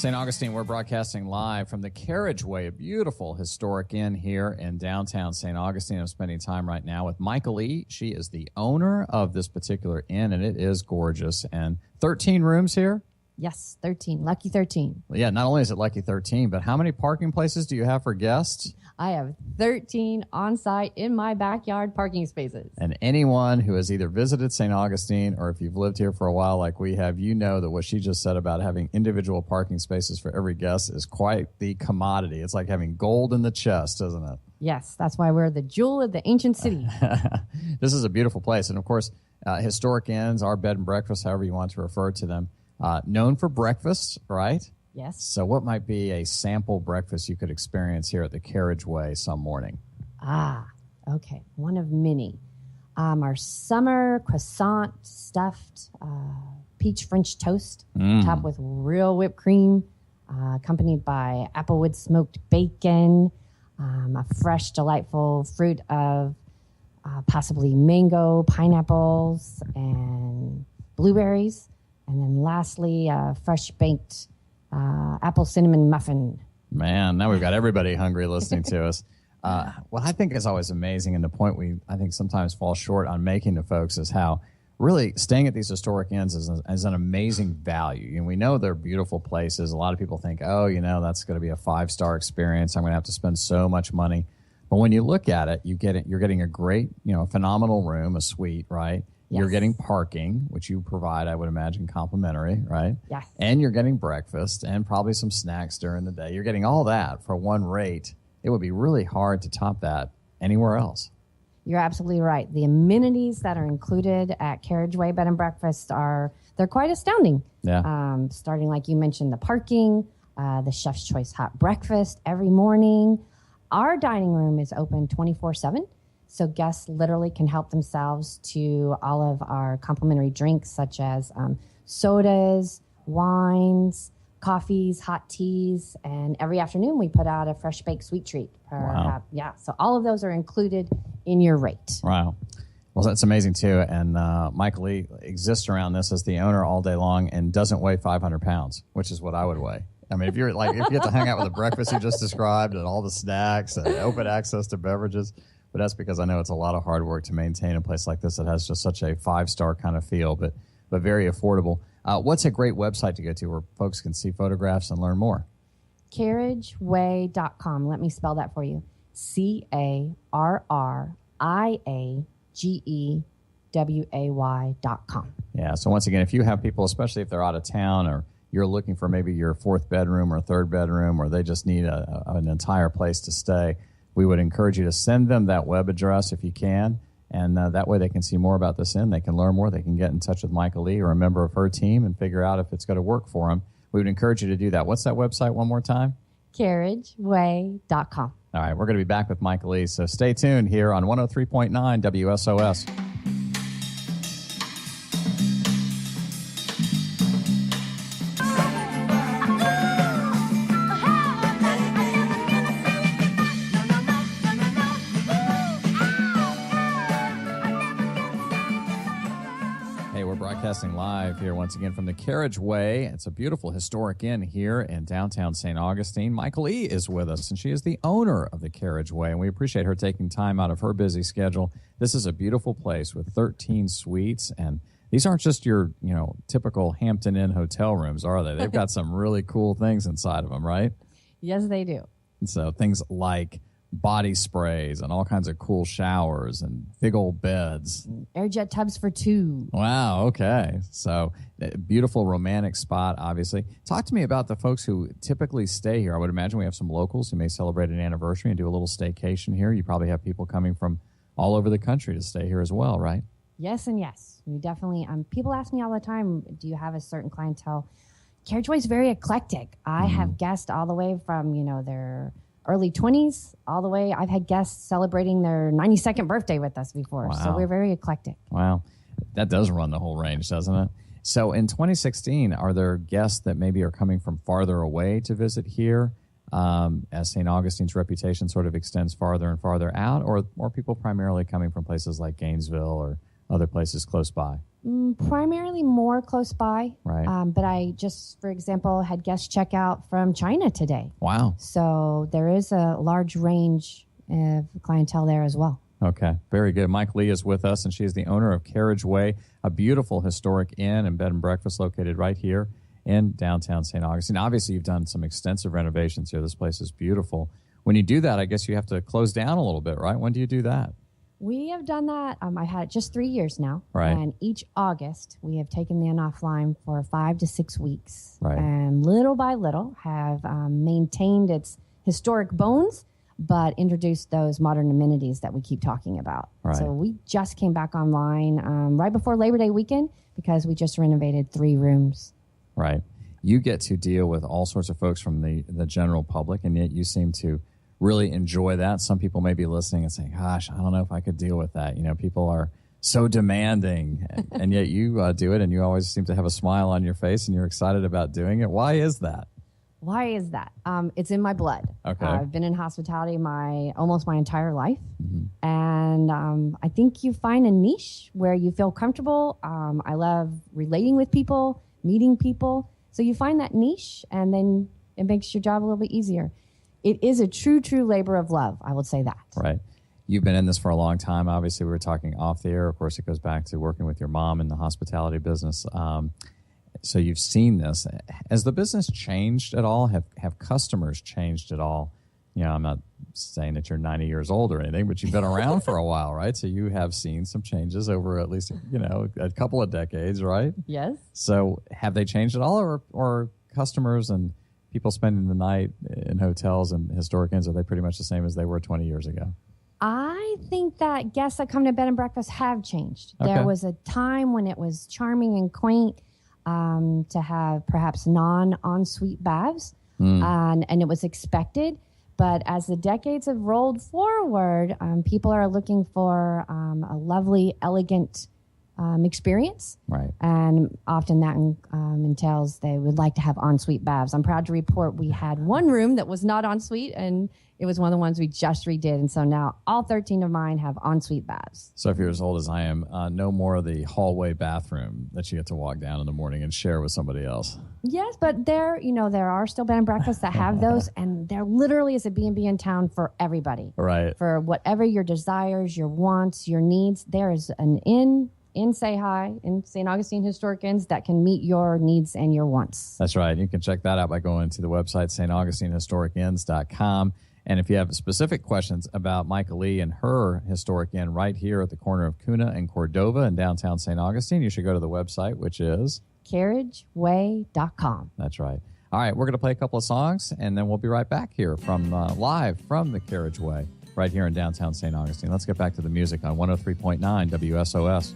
St. Augustine, we're broadcasting live from the Carriage, a beautiful historic inn here in downtown St. Augustine. I'm spending time right now with Michaele E. She is the owner of this particular inn, and it is gorgeous. And 13 rooms here? Yes, 13. Lucky 13. Well, yeah, not only is it Lucky 13, but how many parking places do you have for guests? I have 13 on-site in my backyard parking spaces. And anyone who has either visited St. Augustine or if you've lived here for a while like we have, you know that what she just said about having individual parking spaces for every guest is quite the commodity. It's like having gold in the chest, isn't it? Yes, that's why we're the jewel of the ancient city. This is a beautiful place. And, of course, historic inns, our bed and breakfast, however you want to refer to them, known for breakfast, right? Yes. So what might be a sample breakfast you could experience here at the Carriage some morning? Okay. One of many. Our summer croissant stuffed peach French toast, topped with real whipped cream, accompanied by applewood smoked bacon, a fresh, delightful fruit of possibly mango, pineapples, and blueberries. And then lastly, fresh baked apple cinnamon muffin. Man, now we've got everybody hungry listening to us. What I think is always amazing, and the point we, I think, sometimes fall short on making to folks is how really staying at these historic inns is an amazing value. And we know they're beautiful places. A lot of people think, oh, you know, that's going to be a 5-star experience. I'm going to have to spend so much money. But when you look at it, you're getting a great, phenomenal room, a suite, right? Yes. You're getting parking, which you provide, I would imagine, complimentary, right? Yes. And you're getting breakfast and probably some snacks during the day. You're getting all that for one rate. It would be really hard to top that anywhere else. You're absolutely right. The amenities that are included at Carriage Bed and Breakfast they're quite astounding. Yeah. Starting, like you mentioned, the parking, the Chef's Choice hot breakfast every morning. Our dining room is open 24/7. So guests literally can help themselves to all of our complimentary drinks, such as sodas, wines, coffees, hot teas, and every afternoon we put out a fresh baked sweet treat. Wow. So all of those are included in your rate. Wow. Well, that's amazing, too. And Michaele E. exists around this as the owner all day long and doesn't weigh 500 pounds, which is what I would weigh. I mean, if you get to hang out with the breakfast you just described and all the snacks and open access to beverages, but that's because I know it's a lot of hard work to maintain a place like this that has just such a 5-star kind of feel, but very affordable. What's a great website to go to where folks can see photographs and learn more? carriageway.com. Let me spell that for you. CARRIAGEWAY.com. Yeah, so once again, if you have people, especially if they're out of town or you're looking for maybe your 4th bedroom or 3rd bedroom or they just need an entire place to stay, we would encourage you to send them that web address if you can, and that way they can see more about this inn. They can learn more. They can get in touch with Michaele E. or a member of her team and figure out if it's going to work for them. We would encourage you to do that. What's that website one more time? carriageway.com. All right, we're going to be back with Michaele E. So stay tuned here on 103.9 WSOS. Broadcasting live here once again from the Carriage. It's a beautiful historic inn here in downtown St. Augustine. Michaele E. is with us, and she is the owner of the Carriage, and we appreciate her taking time out of her busy schedule. This is a beautiful place with 13 suites, and these aren't just your, typical Hampton Inn hotel rooms, are they? They've got some really cool things inside of them, right? Yes, they do. And so things like body sprays and all kinds of cool showers and big old beds. Air jet tubs for 2. Wow, okay. So beautiful romantic spot, obviously. Talk to me about the folks who typically stay here. I would imagine we have some locals who may celebrate an anniversary and do a little staycation here. You probably have people coming from all over the country to stay here as well, right? Yes and yes. We definitely, people ask me all the time, do you have a certain clientele? Carriage is very eclectic. I have guests all the way from, their early 20s all the way. I've had guests celebrating their 92nd birthday with us before. Wow. So we're very eclectic. Wow. That does run the whole range, doesn't it? So in 2016, are there guests that maybe are coming from farther away to visit here as St. Augustine's reputation sort of extends farther and farther out, or more people primarily coming from places like Gainesville or other places close by? Primarily more close by. Right. But I just, for example, had guests check out from China today. Wow. So there is a large range of clientele there as well. Okay, very good. Mike Lee is with us, and she is the owner of Carriage, a beautiful historic inn and bed and breakfast located right here in downtown St. Augustine. Obviously, you've done some extensive renovations here. This place is beautiful. When you do that, I guess you have to close down a little bit, right? When do you do that? We have done that. I had it just 3 years now. Right. And each August, we have taken the inn offline for 5 to 6 weeks. Right. And little by little have maintained its historic bones, but introduced those modern amenities that we keep talking about. Right. So we just came back online right before Labor Day weekend because we just renovated 3 rooms. Right. You get to deal with all sorts of folks from the general public, and yet you seem to really enjoy that. Some people may be listening and saying, gosh, I don't know if I could deal with that. You know, people are so demanding, and yet you do it, and you always seem to have a smile on your face, and you're excited about doing it. Why is that? Why is that? It's in my blood. Okay. I've been in hospitality almost my entire life. Mm-hmm. And I think you find a niche where you feel comfortable. I love relating with people, meeting people. So you find that niche, and then it makes your job a little bit easier. It is a true labor of love. I would say that. Right. You've been in this for a long time. Obviously, we were talking off the air. Of course, it goes back to working with your mom in the hospitality business. So you've seen this. Has the business changed at all? Have customers changed at all? You know, I'm not saying that you're 90 years old or anything, but you've been around for a while, right? So you have seen some changes over at least, a couple of decades, right? Yes. So have they changed at all, or customers and people spending the night in hotels and historic inns, are they pretty much the same as they were 20 years ago? I think that guests that come to bed and breakfast have changed. Okay. There was a time when it was charming and quaint to have perhaps non-ensuite baths, and it was expected. But as the decades have rolled forward, people are looking for a lovely, elegant experience. Right. And often that entails they would like to have ensuite baths. I'm proud to report we had one room that was not ensuite, and it was one of the ones we just redid. And so now all 13 of mine have ensuite baths. So if you're as old as I am, no more of the hallway bathroom that you get to walk down in the morning and share with somebody else. Yes, but there are still bed and breakfasts that have those, and there literally is a B&B in town for everybody. Right. For whatever your desires, your wants, your needs, there is an inn in St. Augustine Historic Inns that can meet your needs and your wants. That's right. You can check that out by going to the website, staugustinehistoricinns.com. And if you have specific questions about Michaele Lee and her historic inn right here at the corner of Kuna and Cordova in downtown St. Augustine, you should go to the website, which is carriageway.com. That's right. All right, we're going to play a couple of songs, and then we'll be right back here from live from the Carriage Way right here in downtown St. Augustine. Let's get back to the music on 103.9 WSOS.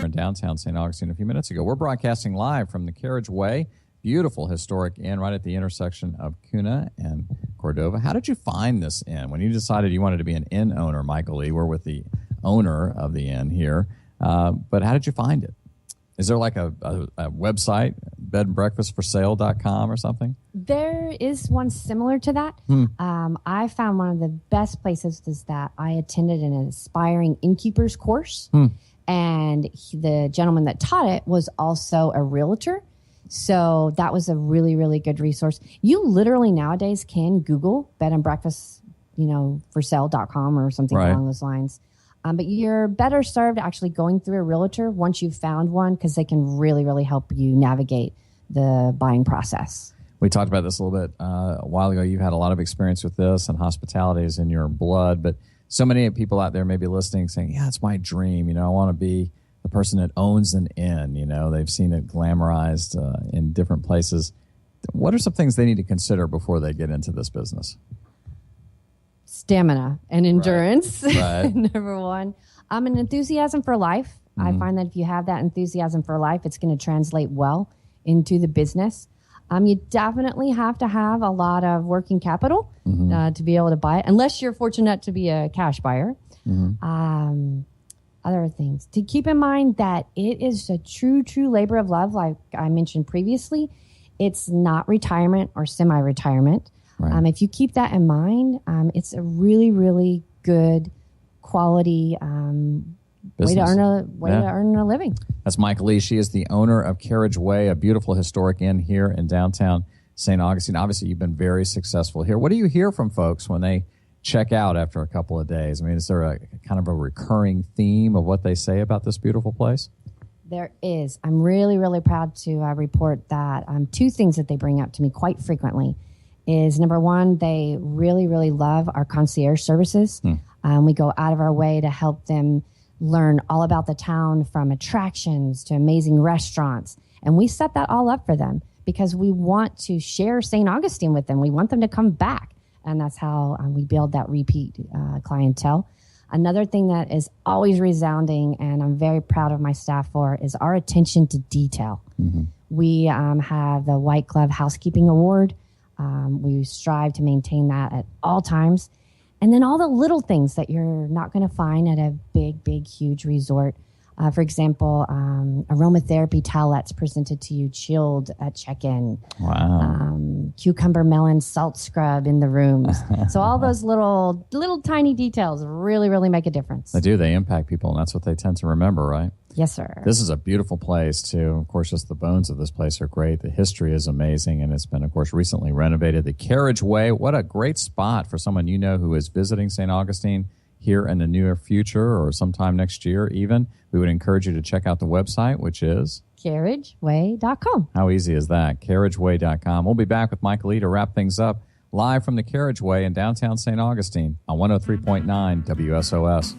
In downtown St. Augustine a few minutes ago. We're broadcasting live from the Carriage Way, beautiful historic inn right at the intersection of Kuna and Cordova. How did you find this inn? When you decided you wanted to be an inn owner, Michaele Lee, we're with the owner of the inn here, but how did you find it? Is there like a website, bedandbreakfastforsale.com or something? There is one similar to that. I found one of the best places is that I attended an aspiring innkeeper's course. And the gentleman that taught it was also a realtor. So that was a really, really good resource. You literally nowadays can Google bed and breakfast, for sale.com or something along those lines. But you're better served actually going through a realtor once you've found one, because they can really, really help you navigate the buying process. We talked about this a little bit a while ago. You've had a lot of experience with this, and hospitality is in your blood. But so many people out there may be listening saying, yeah, it's my dream. I want to be the person that owns an inn. They've seen it glamorized in different places. What are some things they need to consider before they get into this business? Stamina and endurance, right. Number one. An enthusiasm for life. I find that if you have that enthusiasm for life, it's going to translate well into the business. You definitely have to have a lot of working capital to be able to buy it, unless you're fortunate to be a cash buyer. Other things to keep in mind that it is a true labor of love. Like I mentioned previously, it's not retirement or semi-retirement. Right. If you keep that in mind, it's a really, really good quality way to earn a living. That's Michaele. She is the owner of Carriage, a beautiful historic inn here in downtown St. Augustine. Obviously, you've been very successful here. What do you hear from folks when they check out after a couple of days? I mean, is there a kind of a recurring theme of what they say about this beautiful place? There is. I'm really, really proud to report that two things that they bring up to me quite frequently is, number one, they really, really love our concierge services. We go out of our way to help them learn all about the town, from attractions to amazing restaurants. And we set that all up for them because we want to share St. Augustine with them. We want them to come back. And that's how we build that repeat clientele. Another thing that is always resounding, and I'm very proud of my staff for, is our attention to detail. We have the White Glove Housekeeping Award. We strive to maintain that at all times. And then all the little things that you're not going to find at a big, huge resort. For example, aromatherapy towelettes presented to you chilled at check-in. Wow. Cucumber melon salt scrub in the rooms. So all those little tiny details really, really make a difference. They do. They impact people, and that's what they tend to remember, right? Yes, sir. This is a beautiful place, too. Of course, just the bones of this place are great. The history is amazing, and it's been, of course, recently renovated. The Carriage, what a great spot for someone you know who is visiting St. Augustine here in the near future or sometime next year even. We would encourage you to check out the website, which is carriageway.com. How easy is that? carriageway.com. We'll be back with Michaele to wrap things up live from the Carriageway in downtown St. Augustine on 103.9 WSOS.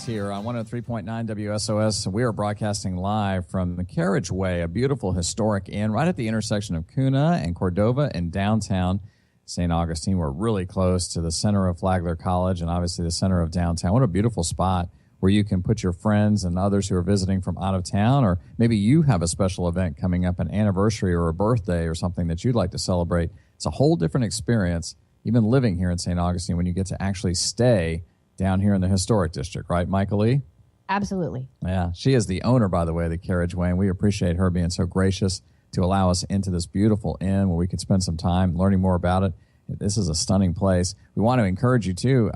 Here on 103.9 WSOS. We are broadcasting live from the Carriageway, a beautiful historic inn right at the intersection of Kuna and Cordova in downtown St. Augustine. We're really close to the center of Flagler College and obviously the center of downtown. What a beautiful spot where you can put your friends and others who are visiting from out of town, or maybe you have a special event coming up, an anniversary or a birthday or something that you'd like to celebrate. It's a whole different experience, even living here in St. Augustine, when you get to actually stay down here in the historic district, right, Michaele? Absolutely. Yeah, she is the owner, by the way, of the Carriageway, and we appreciate her being so gracious to allow us into this beautiful inn where we could spend some time learning more about it. This is a stunning place. We want to encourage you, too.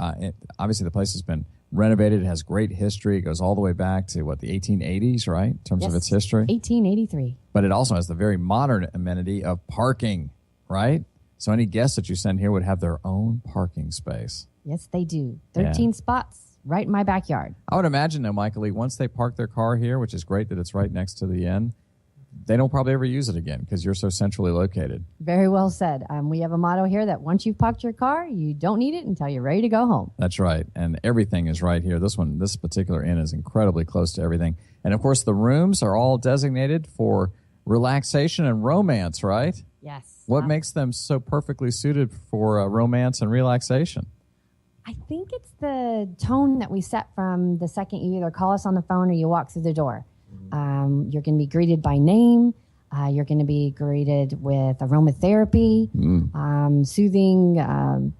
Obviously, the place has been renovated. It has great history. It goes all the way back to, the 1880s, right, in terms of its history? 1883. But it also has the very modern amenity of parking, right? So any guests that you send here would have their own parking space. Yes, they do. 13 spots right in my backyard. I would imagine, though, Michaele, once they park their car here, which is great that it's right next to the inn, they don't probably ever use it again because you're so centrally located. Very well said. We have a motto here that once you've parked your car, you don't need it until you're ready to go home. That's right. And everything is right here. This particular inn is incredibly close to everything. And, of course, the rooms are all designated for relaxation and romance, right? Yes. What makes them so perfectly suited for romance and relaxation? I think it's the tone that we set from the second you either call us on the phone or you walk through the door. You're going to be greeted by name. You're going to be greeted with aromatherapy, soothing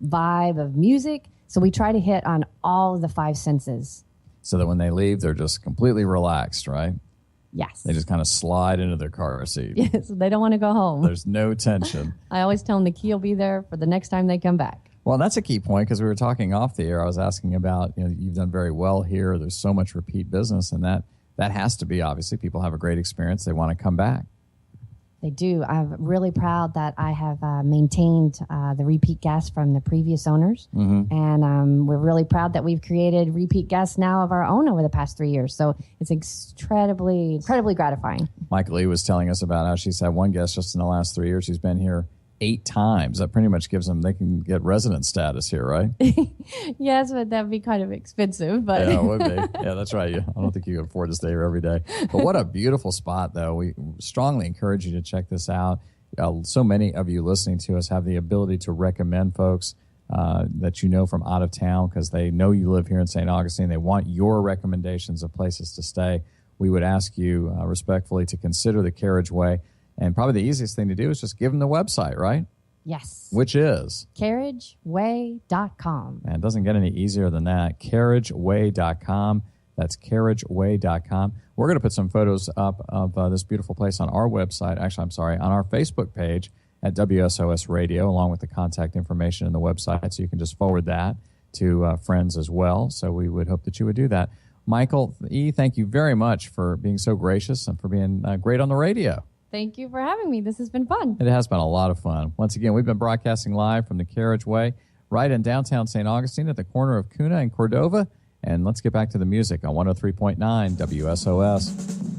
vibe of music. So we try to hit on all of the five senses. So that when they leave, they're just completely relaxed, right? Yes. They just kind of slide into their car seat. Yes, they don't want to go home. There's no tension. I always tell them the key will be there for the next time they come back. Well, that's a key point because we were talking off the air. I was asking about, you've done very well here. There's so much repeat business, and that has to be, obviously, people have a great experience. They want to come back. They do. I'm really proud that I have maintained the repeat guests from the previous owners. And we're really proud that we've created repeat guests now of our own over the past 3 years. So it's incredibly gratifying. Michaele was telling us about how she's had one guest just in the last 3 years. She's been here 8 times. That pretty much gives them, they can get resident status here, right? Yes, but that'd be kind of expensive. But yeah, it would be. Yeah, that's right. I don't think you can afford to stay here every day. But what a beautiful spot, though. We strongly encourage you to check this out. So many of you listening to us have the ability to recommend folks that you know from out of town because they know you live here in St. Augustine. They want your recommendations of places to stay. We would ask you respectfully to consider the Carriageway. And probably the easiest thing to do is just give them the website, right? Yes. Which is? carriageway.com. And it doesn't get any easier than that. carriageway.com. That's carriageway.com. We're going to put some photos up of this beautiful place on our website. Actually, I'm sorry, on our Facebook page at WSOS Radio, along with the contact information and the website, so you can just forward that to friends as well. So we would hope that you would do that. Michael E., thank you very much for being so gracious and for being great on the radio. Thank you for having me. This has been fun. It has been a lot of fun. Once again, we've been broadcasting live from the Carriage Way, right in downtown St. Augustine at the corner of Kuna and Cordova. And let's get back to the music on 103.9 WSOS.